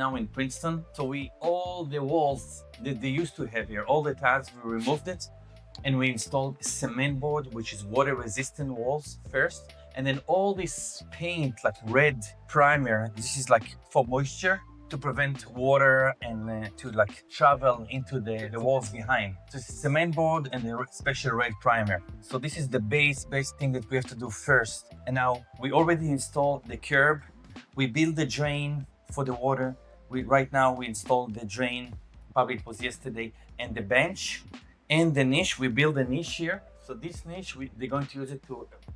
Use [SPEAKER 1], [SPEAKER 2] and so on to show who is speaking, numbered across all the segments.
[SPEAKER 1] now in Princeton. So all the walls that they used to have here, all the tiles, we removed it and we installed a cement board, which is water resistant walls first. And then all this paint, like red primer, this is like for moisture, to prevent water and to like travel into the walls behind. So it's a cement board and a special red primer. So this is the base thing that we have to do first. And now we already installed the curb. We built the drain for the water. Right now we installed the drain, probably it was yesterday, and the bench and the niche. We built a niche here. So this niche, they're going to use it to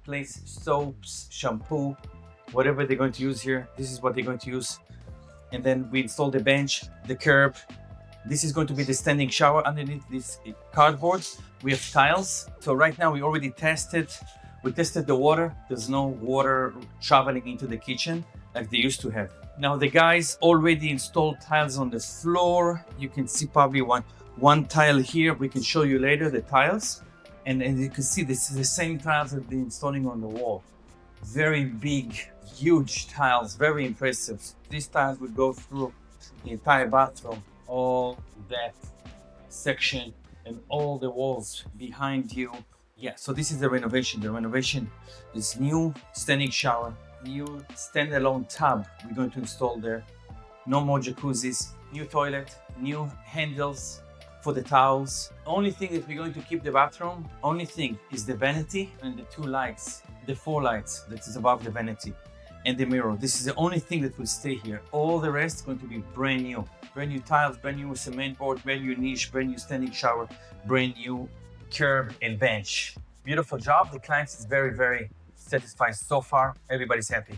[SPEAKER 1] place soaps, shampoo, whatever they're going to use here. This is what they're going to use. And then we install the bench, the curb. This is going to be the standing shower. Underneath this cardboard, we have tiles. So right now we already tested. We tested the water. There's no water traveling into the kitchen like they used to have. Now the guys already installed tiles on the floor. You can see probably one tile here. We can show you later the tiles. And you can see this is the same tiles that they're installing on the wall. Very big, huge tiles, very impressive. These tiles would go through the entire bathroom, all that section and all the walls behind you. Yeah, so this is the renovation. The renovation is new standing shower, new standalone tub we're going to install there. No more jacuzzis, new toilet, new handles for the towels. Only thing that we're going to keep the bathroom, only thing is the vanity and the two lights, the 4 lights that is above the vanity and the mirror. This is the only thing that will stay here. All the rest is going to be brand new. Brand new tiles, brand new cement board, brand new niche, brand new standing shower, brand new curb and bench. Beautiful job. The client is very, very satisfied so far. Everybody's happy.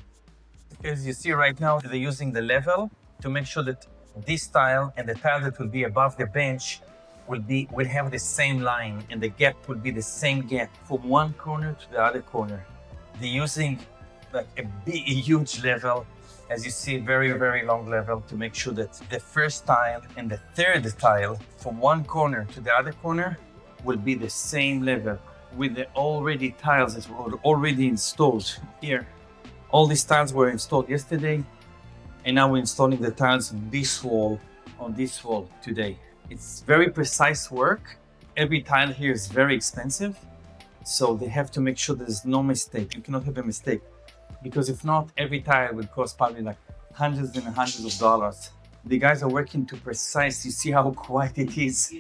[SPEAKER 1] As you see right now, they're using the level to make sure that this tile and the tile that will be above the bench will have the same line, and the gap will be the same gap from one corner to the other corner. They're using like a huge level, as you see, very, very long level, to make sure that the first tile and the third tile from one corner to the other corner will be the same level with the already tiles that were already installed here. All these tiles were installed yesterday, and now we're installing the tiles on this wall today. It's very precise work. Every tile here is very expensive, so they have to make sure there's no mistake. You cannot have a mistake, because if not, every tile will cost probably like hundreds and hundreds of dollars. The guys are working to precise. You see how quiet it is.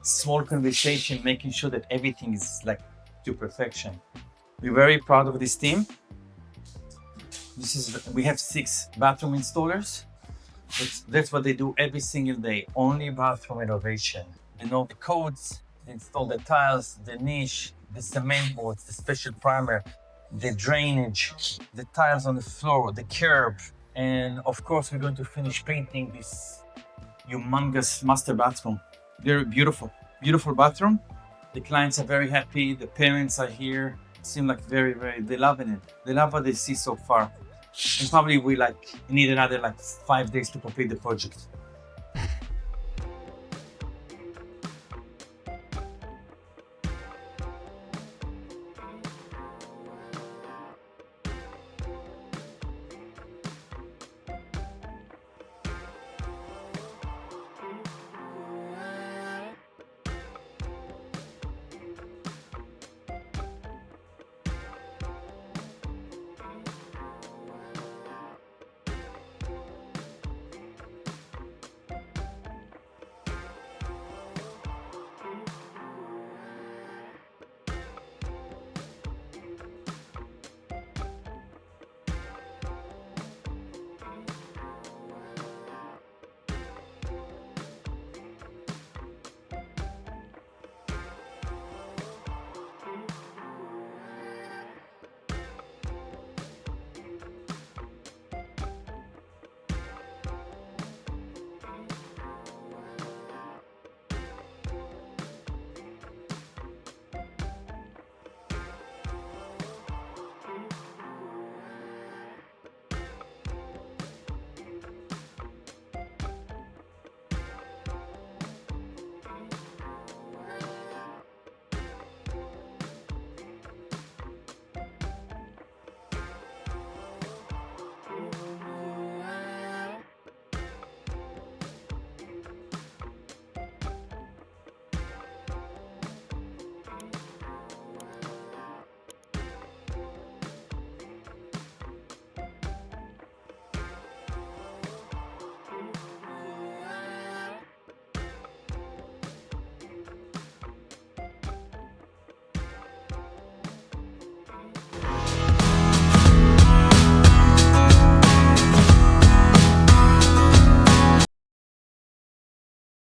[SPEAKER 1] Small conversation, making sure that everything is like to perfection. We're very proud of this team. We have 6 bathroom installers. That's what they do every single day. Only bathroom renovation. They know the codes, they install the tiles, the niche, the cement boards, the special primer, the drainage, the tiles on the floor, the curb. And of course, we're going to finish painting this humongous master bathroom. Very beautiful, beautiful bathroom. The clients are very happy. The parents are here. Seem like they're loving it. They love what they see so far. And probably we need another 5 days to complete the project.